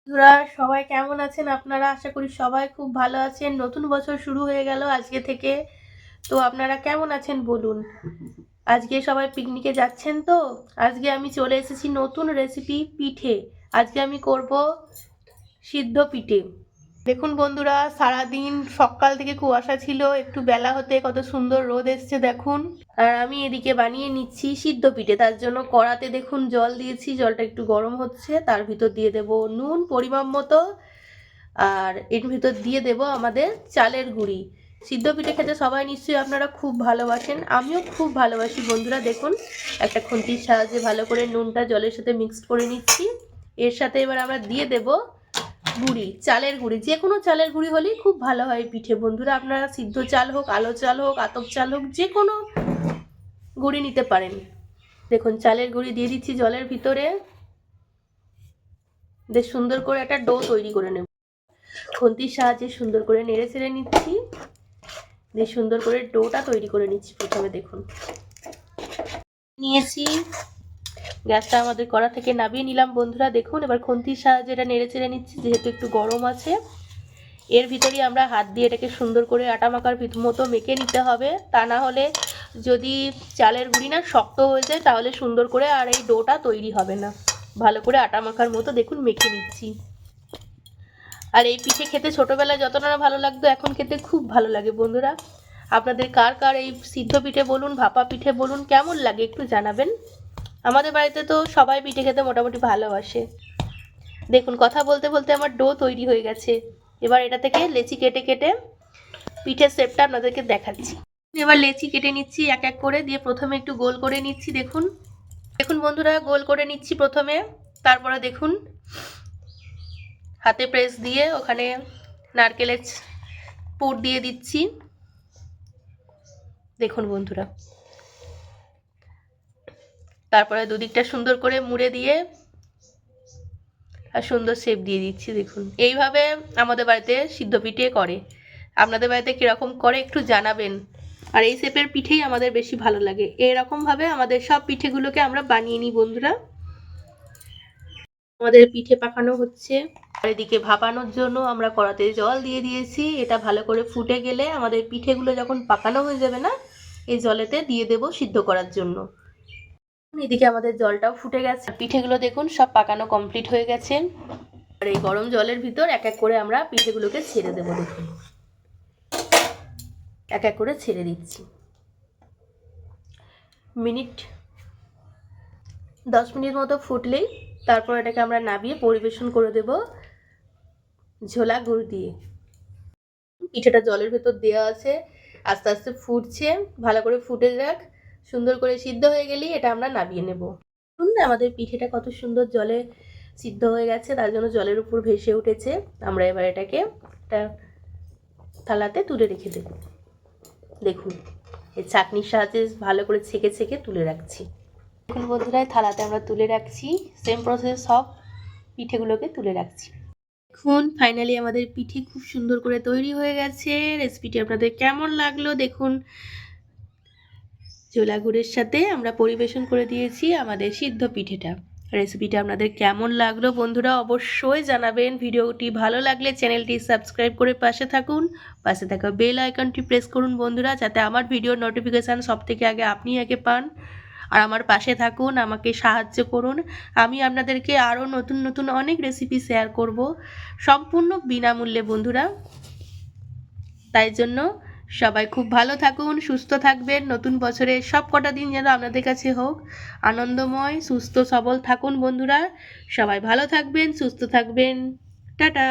বন্ধুরা সবাই কেমন আছেন আপনারা? আশা করি সবাই খুব ভালো আছেন। নতুন বছর শুরু হয়ে গেল আজকে থেকে। তো আপনারা কেমন আছেন বলুন? আজকে সবাই পিকনিকে যাচ্ছেন তো? আজকে আমি চলে এসেছি নতুন রেসিপি পিঠে। আজকে আমি করব সিদ্ধ পিঠে। দেখুন বন্ধুরা, সারাদিন সকাল থেকে কুয়াশা ছিল, একটু বেলা হতে কত সুন্দর রোদ এসছে দেখুন। আর আমি এদিকে বানিয়ে নিচ্ছি সিদ্ধ পিঠে। তার জন্য কড়াতে দেখুন জল দিয়েছি, জলটা একটু গরম হচ্ছে, তার ভিতর দিয়ে দেব নুন পরিমাণ মতো, আর এর ভিতর দিয়ে দেব আমাদের চালের গুঁড়ি। সিদ্ধ পিঠে খেতে সবাই নিশ্চয়ই আপনারা খুব ভালোবাসেন, আমিও খুব ভালোবাসি বন্ধুরা। দেখুন একটা খুন্তির সাহায্যে ভালো করে নুনটা জলের সাথে মিক্সড করে নিচ্ছি। এর সাথে এবার আমরা দিয়ে দেব গুঁড়ি, চালের গুঁড়ি। যে কোনো চালের গুঁড়ি হলেই খুব ভালো হয় পিঠে বন্ধুরা। আপনারা সিদ্ধ চাল হোক, আলো চাল হোক, আতপ চাল হোক, যে কোনো গুঁড়ি নিতে পারেন। দেখুন চালের গুঁড়ি দিয়ে দিচ্ছি জলের ভিতরে। বেশ সুন্দর করে একটা ডো তৈরি করে নেব। খুন্তির সাহায্যে সুন্দর করে নেড়ে চেড়ে নিচ্ছি। বেশ সুন্দর করে ডোটা তৈরি করে নিচ্ছি। প্রথমে দেখুন নিয়েছি, গ্যাসটা আমাদের কড়া থেকে নামিয়ে নিলাম বন্ধুরা। দেখুন এবার খুন্তির সাহায্যে এটা নেড়ে চেড়ে নিচ্ছি, যেহেতু একটু গরম আছে। এর ভিতরেই আমরা হাত দিয়ে এটাকে সুন্দর করে আটা মাখার মতো মেখে নিতে হবে। তা না হলে যদি চালের গুঁড়ি না শক্ত হয়ে যায় তাহলে সুন্দর করে আর এই ডোটা তৈরি হবে না। ভালো করে আটা মাখার মতো দেখুন মেখে নিচ্ছি। আর এই পিঠে খেতে ছোটোবেলায় যতটা না ভালো লাগতো, এখন খেতে খুব ভালো লাগে বন্ধুরা। আপনাদের কার কার এই সিদ্ধ পিঠে বলুন, ভাপা পিঠে বলুন, কেমন লাগে একটু জানাবেন। আমাদের বাড়িতে তো সবাই পিঠে খেতে মোটামুটি ভালোবাসে। দেখুন কথা বলতে বলতে আমার ডো তৈরি হয়ে গেছে। এবার এটা থেকে লেচি কেটে কেটে পিঠের শেপটা আপনাদেরকে দেখাচ্ছি। এবার লেচি কেটে নিচ্ছি এক এক করে, দিয়ে প্রথমে একটু গোল করে নিচ্ছি। দেখুন দেখুন বন্ধুরা, গোল করে নিচ্ছি প্রথমে। তারপরে দেখুন হাতে প্রেস দিয়ে ওখানে নারকেলের পুর দিয়ে দিচ্ছি। দেখুন বন্ধুরা, তারপরে দুদিকটা সুন্দর করে মুড়ে দিয়ে আর সুন্দর শেপ দিয়ে দিচ্ছি। দেখুন এইভাবে আমাদের বাড়িতে সিদ্ধ পিঠে করে। আপনাদের বাড়িতে কীরকম করে একটু জানাবেন। আর এই শেপের পিঠেই আমাদের বেশি ভালো লাগে। এরকমভাবে আমাদের সব পিঠেগুলোকে আমরা বানিয়ে নিই বন্ধুরা। আমাদের পিঠে পাকানো হচ্ছে, আর এদিকে ভাপানোর জন্য আমরা কড়াতে জল দিয়ে দিয়েছি। এটা ভালো করে ফুটে গেলে আমাদের পিঠেগুলো যখন পাকানো হয়ে যাবে না, এই জলেতে দিয়ে দেব সিদ্ধ করার জন্য। এদিকে আমাদের জলটাও ফুটে গেছে, পিঠেগুলো দেখুন সব পাকানো কমপ্লিট হয়ে গেছে। আর এই গরম জলের ভিতর এক এক করে আমরা পিঠেগুলোকে ছেড়ে দেবো। দেখুন এক এক করে ছেড়ে দিচ্ছি। 10 মিনিট মতো ফুটলেই তারপর এটাকে আমরা নামিয়ে পরিবেশন করে দেব ঝোলা গুড় দিয়ে। পিঠেটা জলের ভেতর দেওয়া আছে, আস্তে আস্তে ফুটছে, ভালো করে ফুটে যাক। সুন্দর করে সিদ্ধ হয়ে গেলেই এটা আমরা নামিয়ে নেব। আমাদের পিঠেটা কত সুন্দর জলে সিদ্ধ হয়ে গেছে, তার জন্য জলের উপর ভেসে উঠেছে। আমরা এবার এটাকে একটা থালাতে তুলে রেখে দেব। দেখুন এই চাটনির সাহায্যে ভালো করে ছেঁকে ছেঁকে তুলে রাখছি। দেখুন বন্ধুরা, থালাতে আমরা তুলে রাখছি। সেম প্রসেস সব পিঠেগুলোকে তুলে রাখছি। দেখুন ফাইনালি আমাদের পিঠে খুব সুন্দর করে তৈরি হয়ে গেছে। রেসিপিটি আপনাদের কেমন লাগলো দেখুন। ছোলা গুড়ের সাথে আমরা পরিবেশন করে দিয়েছি আমাদের সিদ্ধ পিঠেটা। রেসিপিটা আপনাদের কেমন লাগলো বন্ধুরা অবশ্যই জানাবেন। ভিডিওটি ভালো লাগলে চ্যানেলটি সাবস্ক্রাইব করে পাশে থাকুন। পাশে থাকা বেল আইকনটি প্রেস করুন বন্ধুরা, যাতে আমার ভিডিওর নোটিফিকেশান সবথেকে আগে আপনি আগে পান। আর আমার পাশে থাকুন, আমাকে সাহায্য করুন। আমি আপনাদেরকে আরও নতুন নতুন অনেক রেসিপি শেয়ার করব সম্পূর্ণ বিনামূল্যে বন্ধুরা। তাই জন্য সবাই খুব ভালো থাকুন, সুস্থ থাকবেন। নতুন বছরের সব কটা দিন যেন আপনাদের কাছে হোক আনন্দময়, সুস্থ সবল থাকুন বন্ধুরা। সবাই ভালো থাকবেন, সুস্থ থাকবেন। টাটা।